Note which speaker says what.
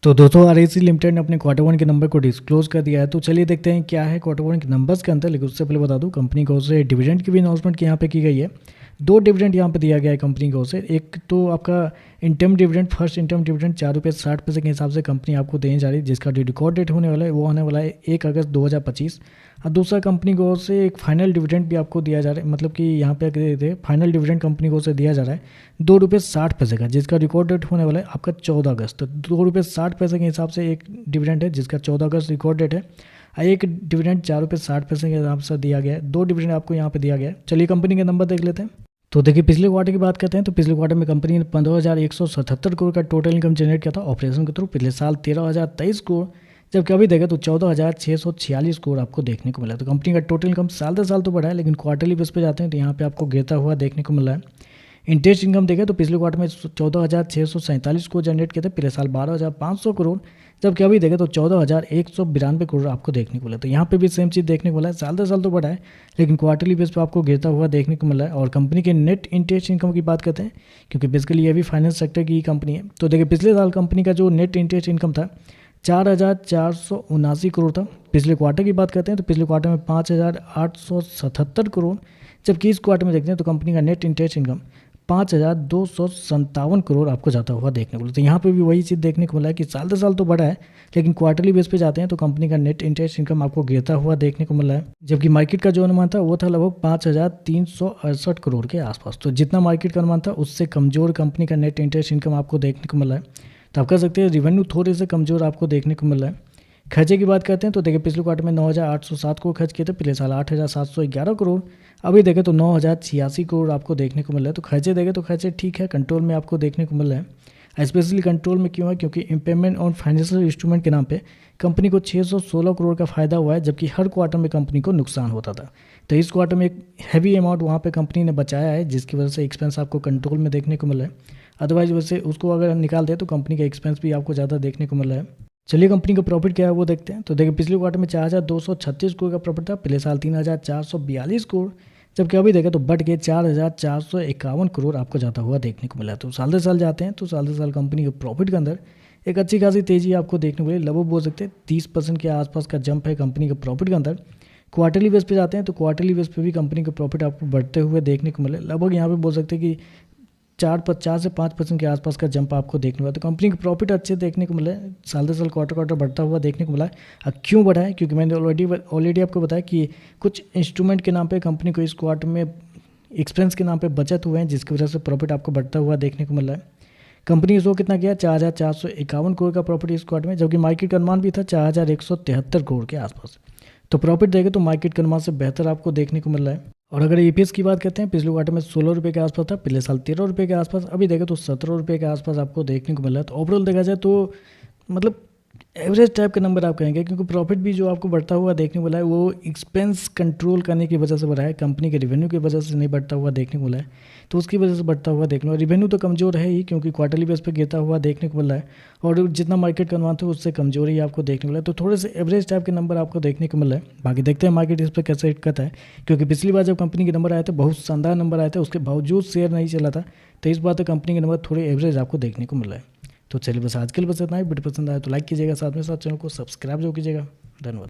Speaker 1: तो दोस्तों RAC limited ने अपने क्वार्टर वन के नंबर को डिस्क्लोज कर दिया है। तो चलिए देखते हैं क्या है क्वार्टर वन के नंबर्स के अंदर। लेकिन उससे पहले बता दूं कंपनी की ओर से डिविडेंड की भी अनाउंसमेंट की यहाँ पे की गई है। दो डिविडेंड यहाँ पे दिया गया है कंपनी की ओर से। एक तो आपका interim dividend, first interim dividend 4 रुपये 60 पैसे के हिसाब से कंपनी आपको देने जा रही है, जिसका जो रिकॉर्ड डेट होने वाला है वो होने वाला है 1 अगस्त 2025। और दूसरा कंपनी की ओर से एक फाइनल डिविडेंड भी आपको दिया जा रहा है, मतलब कि यहाँ पे अगर फाइनल डिविडेंड कंपनी की ओर से दिया जा रहा है 2 रुपये 60 पैसे का, जिसका रिकॉर्ड डेट होने वाला है आपका 14 अगस्त। तो 2 रुपये 60 पैसे के हिसाब से एक डिविडेंड है जिसका 14 अगस्त रिकॉर्ड डेट है। और एक डिविडेंड 4 रुपये 60 पैसे के हिसाब से दिया गया है। दो डिविडेंड आपको यहाँ पे दिया गया है। चलिए कंपनी के नंबर देख लेते हैं। तो देखिए पिछले क्वार्टर की बात करते हैं तो पिछले क्वार्टर में कंपनी ने 15,177 करोड़ का टोटल इनकम जनरेट किया था ऑपरेशन के थ्रू। पिछले साल 13,023 करोड़, जबकि अभी देखें तो 14,646 करोड़ आपको देखने को मिला है। तो कंपनी का टोटल इनकम साल दर साल तो बढ़ा है, लेकिन क्वार्टरली बेस पे जाते हैं तो यहाँ पे आपको गिरता हुआ देखने को मिला है। इंटरेस्ट इनकम देखें तो पिछले क्वार्टर में 14,647 करोड़ जनरेट किए थे, पिछले साल 12,500 करोड़, जबकि अभी देखें तो 14,192 करोड़ आपको देखने को मिला। तो यहाँ पे भी सेम चीज़ देखने को मिला है, साल दर साल तो बढ़ा है लेकिन क्वार्टरली बेस पे आपको गिरता हुआ देखने को मिला है। और कंपनी के नेट इंटरेस्ट इनकम की बात करते हैं, क्योंकि बेसिकली ये भी फाइनेंस सेक्टर की कंपनी है। तो देखिए पिछले साल कंपनी का जो नेट इंटरेस्ट इनकम था 4,479 करोड़ था। पिछले क्वार्टर की बात करते हैं तो पिछले क्वार्टर में 5,877 करोड़, जबकि इस क्वार्टर में देखते हैं तो कंपनी का नेट इंटरेस्ट इनकम 5,257 करोड़ आपको जाता हुआ देखने को मिला। तो यहाँ पे भी वही चीज़ देखने को मिला है कि साल दर साल तो बढ़ा है, लेकिन क्वार्टरली बेस पे जाते हैं तो कंपनी का नेट इंटरेस्ट इनकम आपको गिरता हुआ देखने को मिला है। जबकि मार्केट का जो अनुमान था वो था लगभग 5,368 करोड़ के आसपास। तो जितना मार्केट का अनुमान था उससे कमजोर कंपनी का नेट इंटरेस्ट इनकम आपको देखने को मिला है। तो आप कह सकते हैं रिवेन्यू थोड़े से कमजोर आपको देखने को मिल रहा है। खर्चे की बात करते हैं तो देखिए पिछले क्वार्टर में 9,807 करोड़ खर्च किए थे, पिछले साल 8,711 करोड़, अभी देखें तो 9,086 करोड़ आपको देखने को मिल रहा है। तो खर्चे देखें तो खर्चे ठीक है, कंट्रोल में आपको देखने को मिल रहा है। स्पेशली कंट्रोल में क्यों है, क्योंकि इम्पेयरमेंट ऑन फाइनेंशियल इंस्ट्रूमेंट के नाम पे कंपनी को 616 करोड़ का फायदा हुआ है, जबकि हर क्वार्टर में कंपनी को नुकसान होता था। तो इस क्वार्टर में एक हैवी अमाउंट वहाँ पे कंपनी ने बचाया है, जिसकी वजह से एक्सपेंस आपको कंट्रोल में देखने को मिला है। अदरवाइज वैसे उसको अगर निकाल दे तो कंपनी का एक्सपेंस भी आपको ज़्यादा देखने को मिल रहा है। चलिए कंपनी का प्रॉफिट क्या है वो देखते हैं। तो देखिए पिछले क्वार्टर में 4,236 करोड़ का प्रॉफिट था, पिछले साल 3,442 करोड़, जबकि अभी देखें तो बढ़ के 4,451 करोड़ आपको जाता हुआ देखने को मिला है। तो साल दर साल जाते हैं तो साल दर साल कंपनी के प्रॉफिट के अंदर एक अच्छी खासी तेज़ी आपको देखने को मिली। लगभग बोल सकते हैं 30% के आसपास का जंप है कंपनी के प्रॉफिट के अंदर। क्वार्टरली बेस पे जाते हैं तो क्वार्टरली बेस पे भी कंपनी का प्रॉफिट आपको बढ़ते हुए देखने को मिले। लगभग यहाँ पे बोल सकते हैं कि 4 से 5% के आसपास का जंप आपको देखने को मिला। तो कंपनी के प्रॉफिट अच्छे देखने को मिले, साल दर साल क्वार्टर क्वार्टर बढ़ता हुआ देखने को मिला है। अब क्यों बढ़ा है, क्योंकि मैंने ऑलरेडी आपको बताया कि कुछ इंस्ट्रूमेंट के नाम पे कंपनी को इस क्वार्टर में एक्सपेंस के नाम पे बचत हुए हैं, जिसकी वजह से प्रॉफिट आपको बढ़ता हुआ देखने को मिला है। कंपनी ने शो कितना किया, 4,451 करोड़ का प्रॉफिट इस क्वार्टर में, जबकि मार्केट का अनुमान भी था 4,173 करोड़ के आसपास। तो प्रॉफिट देखें तो मार्केट के अनुमान से बेहतर आपको देखने को मिल रहा है। और अगर ईपीएस की बात करते हैं, पिछले क्वार्टर में 16 रुपये के आसपास था, पिछले साल 13 रुपये के आसपास, अभी देखें तो 17 रुपये के आसपास आपको देखने को मिल रहा है। तो ओवरऑल देखा जाए तो मतलब एवरेज टाइप का नंबर आप कहेंगे, क्योंकि प्रॉफिट भी जो आपको बढ़ता हुआ देखने को मिला है वो एक्सपेंस कंट्रोल करने की वजह से बढ़ा है, कंपनी के रेवेन्यू की वजह से नहीं बढ़ता हुआ देखने को मिला है। तो उसकी वजह से बढ़ता हुआ देखने को, रेवेन्यू तो कमजोर है ही, क्योंकि क्वार्टरली बेस पे गिरता हुआ देखने को मिल रहा है, और जितना मार्केट का अनुमान था उससे कमजोर ही आपको देखने को मिला है। तो थोड़े से एवरेज टाइप के नंबर आपको देखने को मिल रहा है। बाकी देखते हैं मार्केट इस पर कैसे हिट करता है, क्योंकि पिछली बार जब कंपनी के नंबर आए थे बहुत शानदार नंबर आए थे, उसके बावजूद शेयर नहीं चला था। तो इस बार तो कंपनी के नंबर थोड़े एवरेज आपको देखने को मिल रहा है। तो चलिए बस आज के लिए बस इतना ही। वीडियो पसंद आया तो लाइक कीजिएगा, साथ में साथ चैनल को सब्सक्राइब जो कीजिएगा। धन्यवाद।